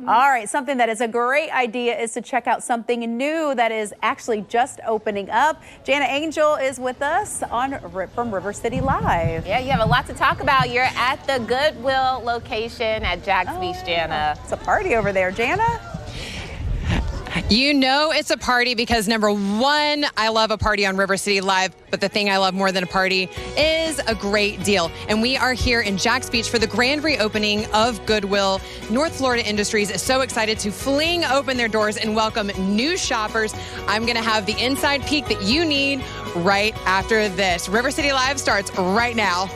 All right, something that is a great idea is to check out something new that is actually just opening up. Jana Angel is with us from River City Live. Yeah, you have a lot to talk about. You're at the Goodwill location at Jax Beach, Jana. It's a party over there, Jana. You know it's a party because, number one, I love a party on River City Live, but the thing I love more than a party is a great deal. And we are here in Jax Beach for the grand reopening of Goodwill. North Florida Industries is so excited to fling open their doors and welcome new shoppers. I'm going to have the inside peek that you need right after this. River City Live starts right now.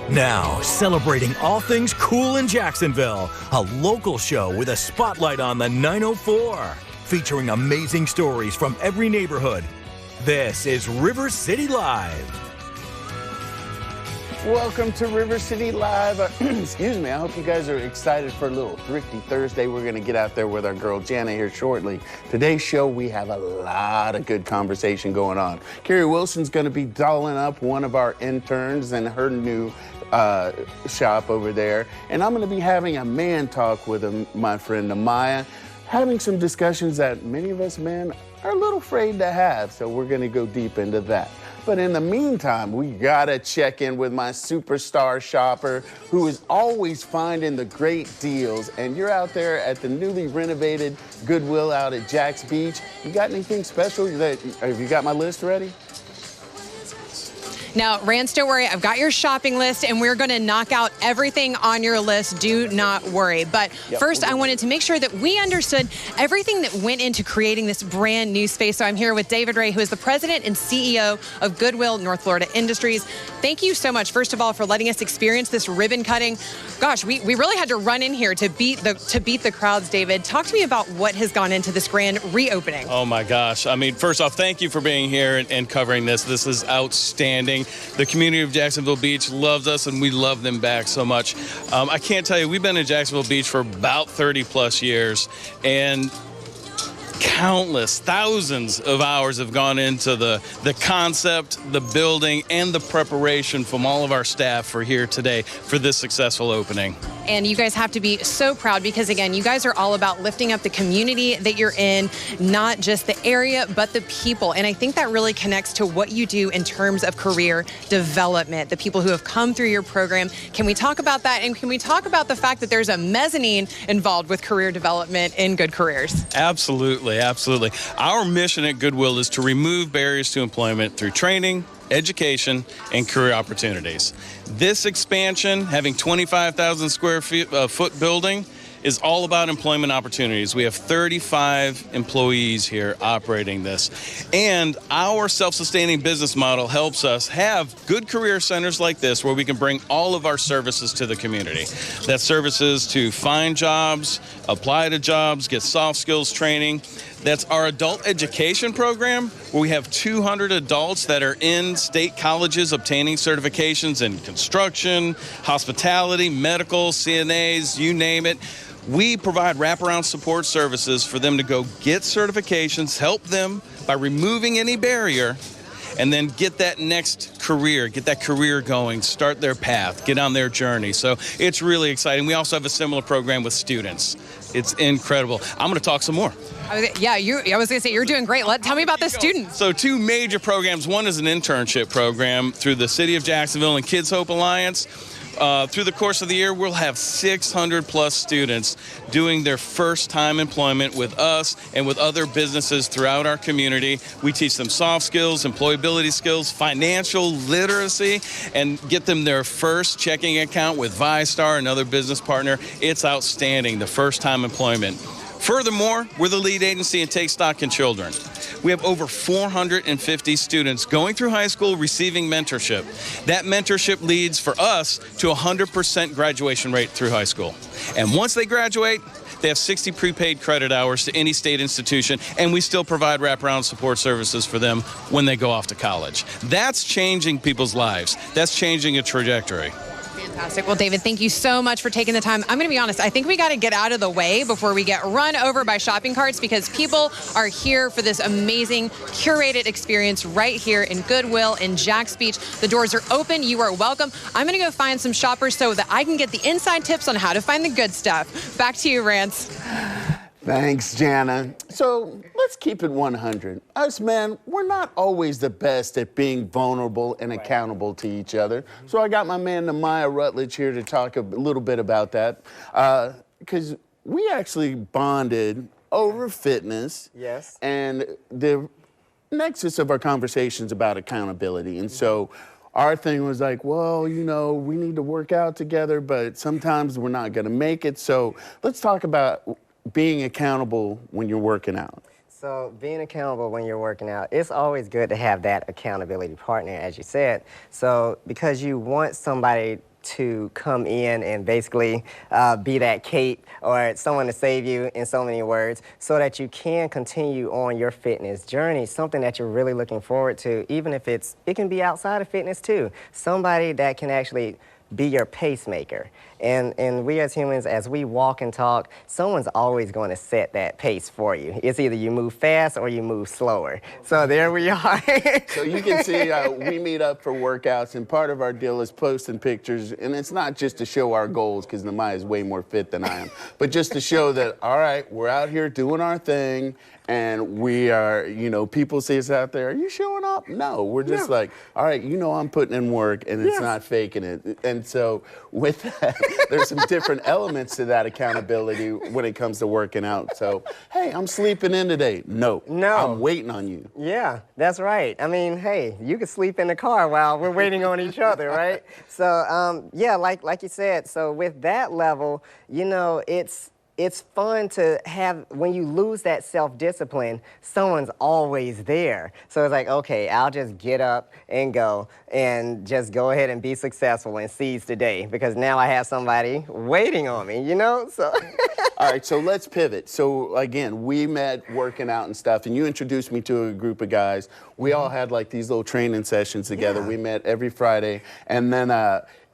Now, celebrating all things cool in Jacksonville, a local show with a spotlight on the 904, featuring amazing stories from every neighborhood. This is River City Live. Welcome to River City Live. Excuse me, I hope you guys are excited for a little Thrifty Thursday. We're going to get out there with our girl Jana here shortly. Today's show, we have a lot of good conversation going on. Carrie Wilson's going to be dolling up one of our interns in her new shop over there. And I'm going to be having a man talk with my friend Amaya, having some discussions that many of us men are a little afraid to have. So we're going to go deep into that. But in the meantime, we gotta check in with my superstar shopper who is always finding the great deals. And you're out there at the newly renovated Goodwill out at Jax Beach. You got anything special? Have you got my list ready? Now, Rance, don't worry. I've got your shopping list, and we're going to knock out everything on your list. Do not worry. But first, I wanted to make sure that we understood everything that went into creating this brand new space. So I'm here with David Ray, who is the president and CEO of Goodwill North Florida Industries. Thank you so much, first of all, for letting us experience this ribbon cutting. Gosh, we really had to run in here to beat the crowds, David. Talk to me about what has gone into this grand reopening. Oh, my gosh. I mean, first off, thank you for being here and covering this. This is outstanding. The community of Jacksonville Beach loves us, and we love them back so much. I can't tell you, we've been in Jacksonville Beach for about 30 plus years, and countless thousands of hours have gone into the concept, the building, and the preparation from all of our staff for here today for this successful opening. And you guys have to be so proud because, again, you guys are all about lifting up the community that you're in, not just the area, but the people. And I think that really connects to what you do in terms of career development, the people who have come through your program. Can we talk about that? And can we talk about the fact that there's a mezzanine involved with career development in Good Careers? Absolutely, absolutely. Our mission at Goodwill is to remove barriers to employment through training, education, and career opportunities. This expansion, having 25,000 square foot building, is all about employment opportunities. We have 35 employees here operating this. And our self-sustaining business model helps us have good career centers like this where we can bring all of our services to the community. That's services to find jobs, apply to jobs, get soft skills training. That's our adult education program, where we have 200 adults that are in state colleges obtaining certifications in construction, hospitality, medical, CNAs, you name it. We provide wraparound support services for them to go get certifications, help them by removing any barrier, and then get that next career, get that career going, start their path, get on their journey. So it's really exciting. We also have a similar program with students. It's incredible. I'm going to talk some more. I was going to say, you're doing great. Tell me about the students. So 2 major programs. One is an internship program through the City of Jacksonville and Kids Hope Alliance. Through the course of the year, we'll have 600 plus students doing their first time employment with us and with other businesses throughout our community. We teach them soft skills, employability skills, financial literacy, and get them their first checking account with ViStar, another business partner. It's outstanding, the first time employment. Furthermore, we're the lead agency in Take Stock in Children. We have over 450 students going through high school receiving mentorship. That mentorship leads for us to 100% graduation rate through high school. And once they graduate, they have 60 prepaid credit hours to any state institution, and we still provide wraparound support services for them when they go off to college. That's changing people's lives. That's changing a trajectory. Fantastic. Well, David, thank you so much for taking the time. I'm going to be honest, I think we got to get out of the way before we get run over by shopping carts because people are here for this amazing curated experience right here in Goodwill in Jax Beach. The doors are open. You are welcome. I'm going to go find some shoppers so that I can get the inside tips on how to find the good stuff. Back to you, Rance. Thanks, Jana. So let's keep it 100. Us men, we're not always the best at being vulnerable and accountable to each other. So I got my man Nehemiah Rutledge here to talk a little bit about that. Because we actually bonded over fitness. Yes. And the nexus of our conversations about accountability. And so our thing was like, well, you know, we need to work out together, but sometimes we're not going to make it. So let's talk about being accountable when you're working out. So being accountable when you're working out, it's always good to have that accountability partner, as you said. So because you want somebody to come in and basically be that cape or someone to save you in so many words so that you can continue on your fitness journey, something that you're really looking forward to, even if it can be outside of fitness too. Somebody that can actually be your pacemaker. And we as humans, as we walk and talk, someone's always going to set that pace for you. It's either you move fast or you move slower. So there we are. So you can see we meet up for workouts, and part of our deal is posting pictures. And it's not just to show our goals, because Nehemiah is way more fit than I am, but just to show that, all right, we're out here doing our thing. And we are, you know, people see us out there, are you showing up? No, we're just like, all right, you know I'm putting in work and it's not faking it. And so with that, there's some different elements to that accountability when it comes to working out. So, hey, I'm sleeping in today. No, I'm waiting on you. Yeah, that's right. I mean, hey, you can sleep in the car while we're waiting on each other, right? So, yeah, like you said, so with that level, you know, it's fun to have, when you lose that self-discipline, someone's always there. So it's like, okay, I'll just get up and go and just go ahead and be successful and seize the day because now I have somebody waiting on me, you know? So. All right, so let's pivot. So again, we met working out and stuff, and you introduced me to a group of guys. We all had like these little training sessions together. We met every Friday, and then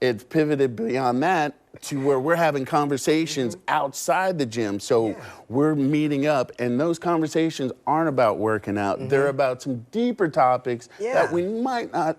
it pivoted beyond that to where we're having conversations outside the gym. So we're meeting up, and those conversations aren't about working out. They're about some deeper topics that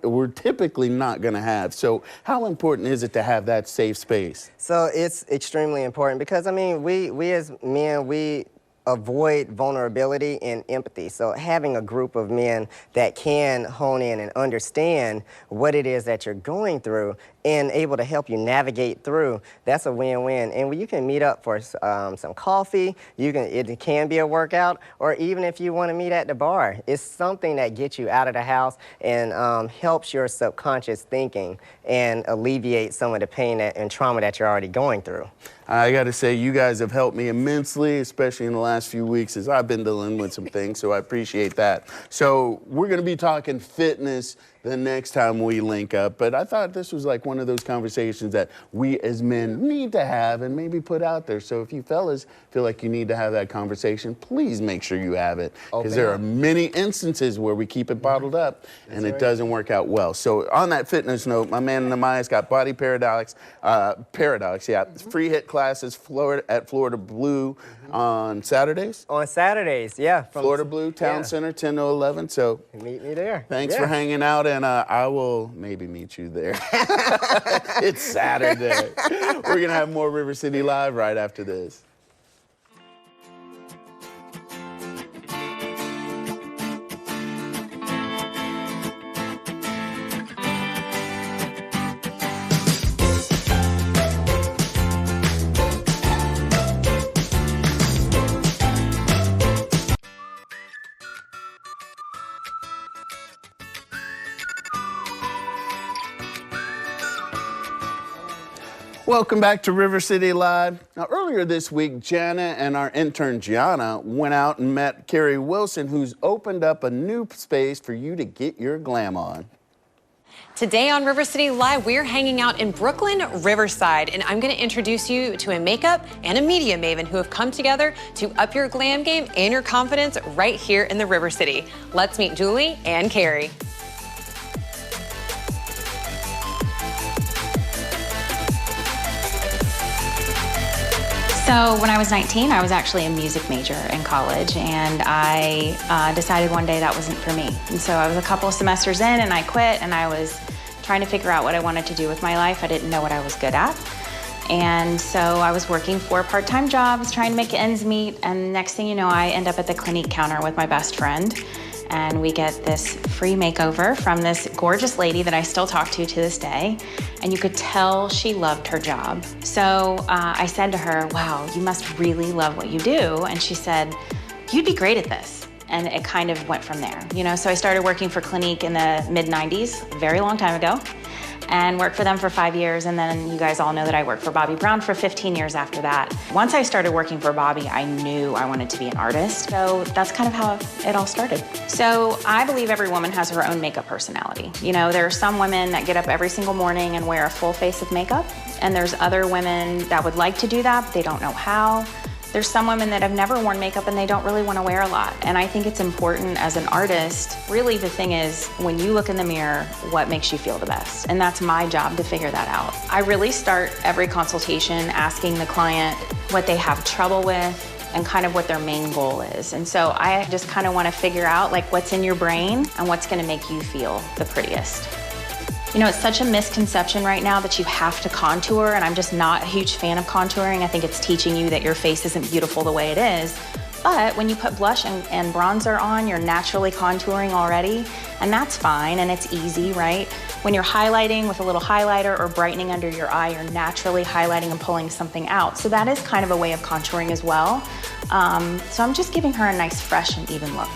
we're typically not gonna have. So how important is it to have that safe space? So it's extremely important because, I mean, we as men, we avoid vulnerability and empathy. So having a group of men that can hone in and understand what it is that you're going through and able to help you navigate through, that's a win-win. And you can meet up for some coffee, it can be a workout, or even if you want to meet at the bar. It's something that gets you out of the house and helps your subconscious thinking and alleviate some of the pain and trauma that you're already going through. I got to say, you guys have helped me immensely, especially in the last few weeks as I've been dealing with some things, so I appreciate that. So we're going to be talking fitness the next time we link up, but I thought this was like one of those conversations that we as men need to have and maybe put out there. So if you fellas feel like you need to have that conversation, please make sure you have it, because there are many instances where we keep it bottled up and it doesn't work out well. So on that fitness note, my man Nehemiah's got Body Paradox, free hit classes at Florida Blue on Saturdays? On Saturdays, yeah. From Florida Blue Town Center, 10 to 11. So meet me there. Thanks for hanging out, and I will maybe meet you there. It's Saturday. We're going to have more River City Live right after this. Welcome back to River City Live. Now, earlier this week, Jana and our intern Gianna went out and met Carrie Wilson, who's opened up a new space for you to get your glam on. Today on River City Live, we're hanging out in Brooklyn, Riverside, and I'm going to introduce you to a makeup and a media maven who have come together to up your glam game and your confidence right here in the River City. Let's meet Julie and Carrie. So when I was 19, I was actually a music major in college, and I decided one day that wasn't for me. And so I was a couple of semesters in and I quit, and I was trying to figure out what I wanted to do with my life. I didn't know what I was good at. And so I was working 4 part-time jobs, trying to make ends meet, and next thing you know, I end up at the Clinique counter with my best friend, and we get this free makeover from this gorgeous lady that I still talk to this day, and you could tell she loved her job. So I said to her, wow, you must really love what you do. And she said, you'd be great at this. And it kind of went from there. You know, so I started working for Clinique in the mid-90s, a very long time ago, and worked for them for 5 years. And then you guys all know that I worked for Bobbi Brown for 15 years after that. Once I started working for Bobbi, I knew I wanted to be an artist. So that's kind of how it all started. So I believe every woman has her own makeup personality. You know, there are some women that get up every single morning and wear a full face of makeup. And there's other women that would like to do that, but they don't know how. There's some women that have never worn makeup and they don't really want to wear a lot. And I think it's important as an artist, really the thing is, when you look in the mirror, what makes you feel the best? And that's my job to figure that out. I really start every consultation asking the client what they have trouble with and kind of what their main goal is. And so I just kind of want to figure out like what's in your brain and what's going to make you feel the prettiest. You know, it's such a misconception right now that you have to contour, and I'm just not a huge fan of contouring. I think it's teaching you that your face isn't beautiful the way it is. But when you put blush and bronzer on, you're naturally contouring already, and that's fine, and it's easy, right? When you're highlighting with a little highlighter or brightening under your eye, you're naturally highlighting and pulling something out. So that is kind of a way of contouring as well. So I'm just giving her a nice, fresh, and even look.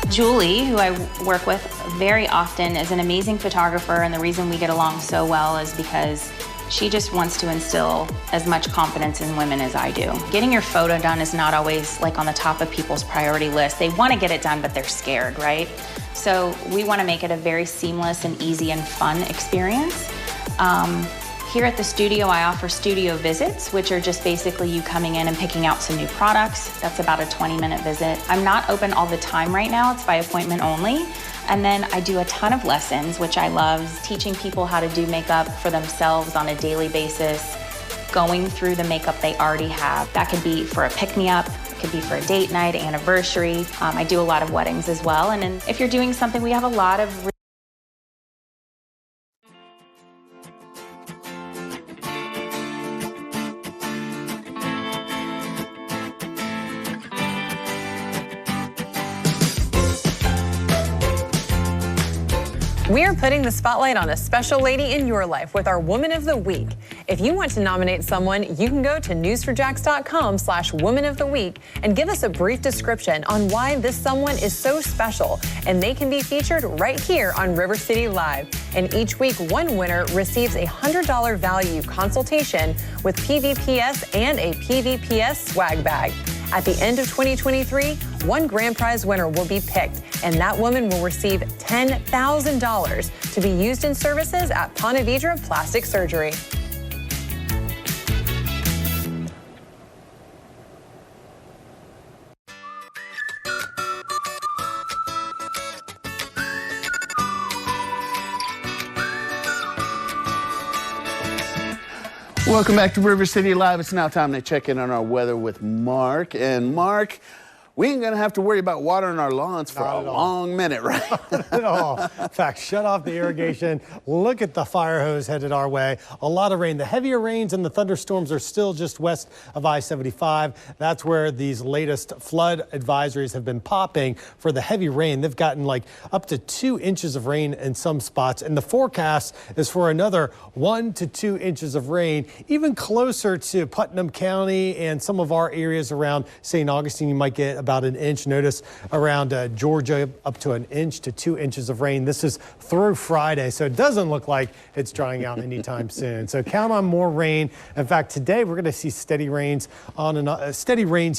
Julie, who I work with very often, is an amazing photographer, and the reason we get along so well is because she just wants to instill as much confidence in women as I do. Getting your photo done is not always like on the top of people's priority list. They want to get it done, but they're scared, right? So we want to make it a very seamless and easy and fun experience. Here at the studio, I offer studio visits, which are just basically you coming in and picking out some new products. That's about a 20-minute visit. I'm not open all the time right now. It's by appointment only. And then I do a ton of lessons, which I love, teaching people how to do makeup for themselves on a daily basis, going through the makeup they already have. That could be for a pick-me-up, it could be for a date night, anniversary. I do a lot of weddings as well. And then if you're doing something, we have a lot of We are putting the spotlight on a special lady in your life with our Woman of the Week. If you want to nominate someone, you can go to newsforjax.com/Woman of the Week and give us a brief description on why this someone is so special, and they can be featured right here on River City Live. And each week, one winner receives a $100 value consultation with PVPS and a PVPS swag bag. At the end of 2023, one grand prize winner will be picked, and that woman will receive $10,000 to be used in services at Ponte Vedra Plastic Surgery. Welcome back to River City Live. It's now time to check in on our weather with Mark. And Mark, we ain't going to have to worry about watering our lawns for a long minute, right? Not at all. In fact, shut off the irrigation. Look at the fire hose headed our way. A lot of rain. The heavier rains and the thunderstorms are still just west of I-75. That's where these latest flood advisories have been popping for the heavy rain. They've gotten like up to 2 inches of rain in some spots. And the forecast is for another 1 to 2 inches of rain, even closer to Putnam County and some of our areas around St. Augustine. You might get about an inch. Notice around Georgia up to 1 inch to 2 inches of rain. This is through Friday, so it doesn't look like it's drying out anytime soon. So count on more rain. In fact, today we're going to see steady rains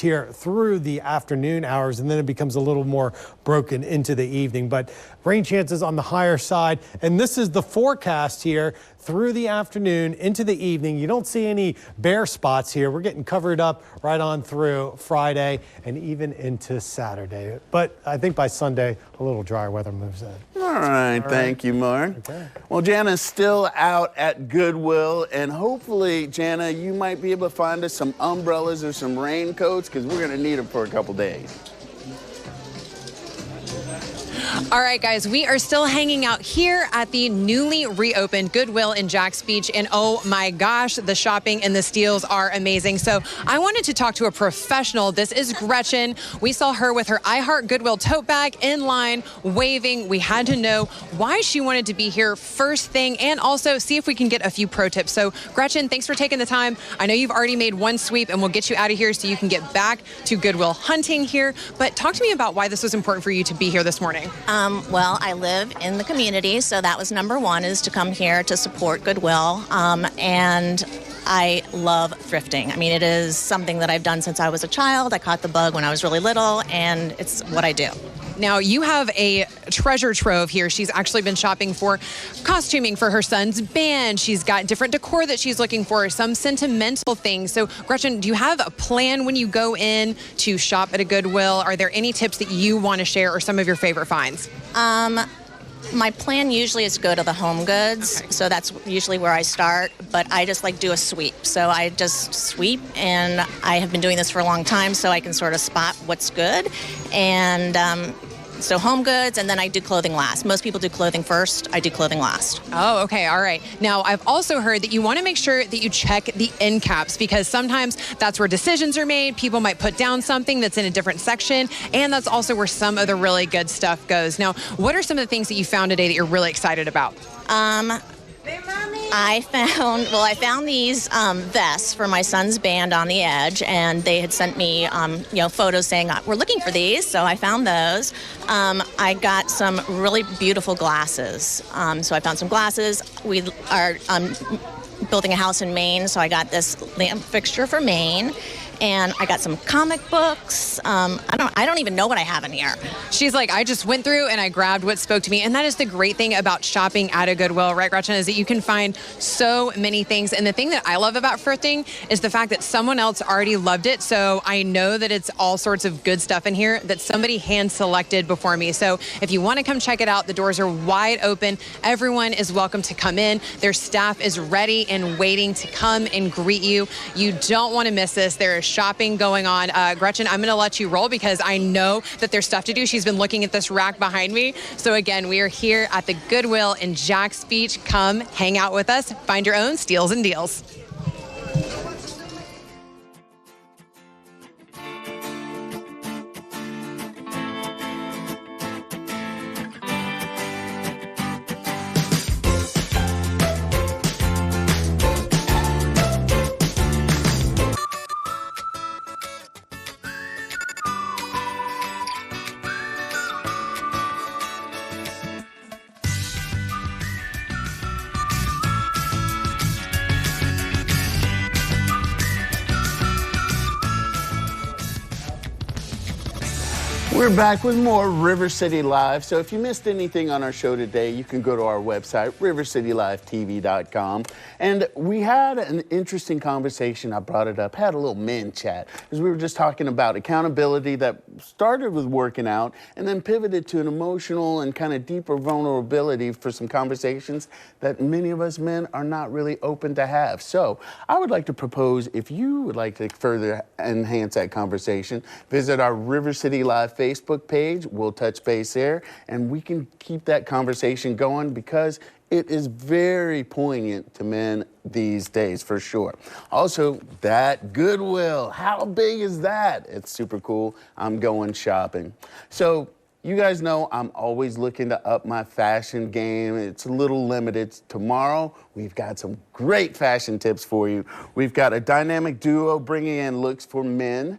here through the afternoon hours, and then it becomes a little more broken into the evening. But rain chances on the higher side, and this is the forecast here through the afternoon into the evening. You don't see any bare spots here. We're getting covered up right on through Friday and even into Saturday. But I think by Sunday, a little drier weather moves in. All right, thank you, Mark. Okay. Well, Jana's still out at Goodwill, and hopefully, Jana, you might be able to find us some umbrellas or some raincoats, because we're going to need them for a couple days. All right, guys, we are still hanging out here at the newly reopened Goodwill in Jacks Beach. And oh my gosh, the shopping and the steals are amazing. So I wanted to talk to a professional. This is Gretchen. We saw her with her I Heart Goodwill tote bag in line, waving. We had to know why she wanted to be here first thing and also see if we can get a few pro tips. So Gretchen, thanks for taking the time. I know you've already made one sweep and we'll get you out of here so you can get back to Goodwill hunting here. But talk to me about why this was important for you to be here this morning. Well, I live in the community, so that was number one, is to come here to support Goodwill. And I love thrifting. I mean, it is something that I've done since I was a child. I caught the bug when I was really little, and it's what I do. Now, you have a treasure trove here. She's actually been shopping for costuming for her son's band. She's got different decor that she's looking for, some sentimental things. So, Gretchen, do you have a plan when you go in to shop at a Goodwill? Are there any tips that you want to share or some of your favorite finds? My plan usually is to go to the Home Goods, so that's usually where I start, but I just like do a sweep. So I just sweep, and I have been doing this for a long time, so I can sort of spot what's good. And so Home Goods, and then I do clothing last. Most people do clothing first. I do clothing last. Oh, okay. All right. Now, I've also heard that you want to make sure that you check the end caps, because sometimes that's where decisions are made. People might put down something that's in a different section, and that's also where some of the really good stuff goes. Now, what are some of the things that you found today that you're really excited about? I found these vests for my son's band on the Edge, and they had sent me, photos saying we're looking for these, so I found those. I got some really beautiful glasses. So I found some glasses. We are building a house in Maine, so I got this lamp fixture for Maine. And I got some comic books. I don't even know what I have in here. She's like, I just went through and I grabbed what spoke to me. And that is the great thing about shopping at a Goodwill, right, Gretchen, is that you can find so many things. And the thing that I love about thrifting is the fact that someone else already loved it. So I know that it's all sorts of good stuff in here that somebody hand selected before me. So if you want to come check it out, the doors are wide open. Everyone is welcome to come in. Their staff is ready and waiting to come and greet you. You don't want to miss this. There is shopping going on. Gretchen, I'm going to let you roll because I know that there's stuff to do. She's been looking at this rack behind me. So again, we are here at the Goodwill in Jacks Beach. Come hang out with us. Find your own steals and deals. We're back with more River City Live. So if you missed anything on our show today, you can go to our website, rivercitylivetv.com. And we had an interesting conversation. I brought it up, had a little men chat, as we were just talking about accountability that started with working out and then pivoted to an emotional and kind of deeper vulnerability for some conversations that many of us men are not really open to have. So I would like to propose, if you would like to further enhance that conversation, visit our River City Live Facebook page. We'll touch base there, and we can keep that conversation going because it is very poignant to men these days, for sure. Also, that Goodwill, how big is that? It's super cool. I'm going shopping. So you guys know I'm always looking to up my fashion game. It's a little limited. Tomorrow, we've got some great fashion tips for you. We've got a dynamic duo bringing in looks for men,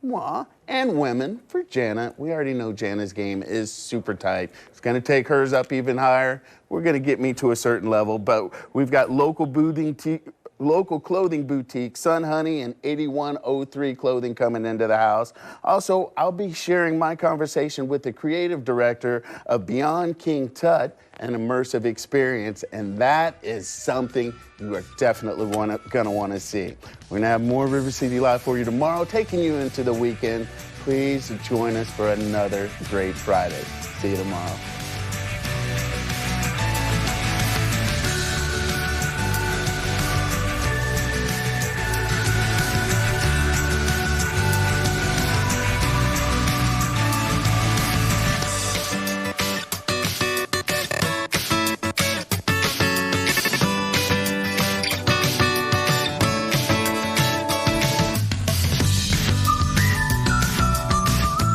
moi, and women for Jana. We already know Jana's game is super tight. It's gonna take hers up even higher. We're gonna get me to a certain level, but we've got local local clothing boutique, Sun Honey and 8103 Clothing coming into the house. Also, I'll be sharing my conversation with the creative director of Beyond King Tut, an immersive experience, and that is something you are definitely gonna want to see. We're gonna have more River City Live for you tomorrow, taking you into the weekend. Please join us for another great Friday. See you tomorrow.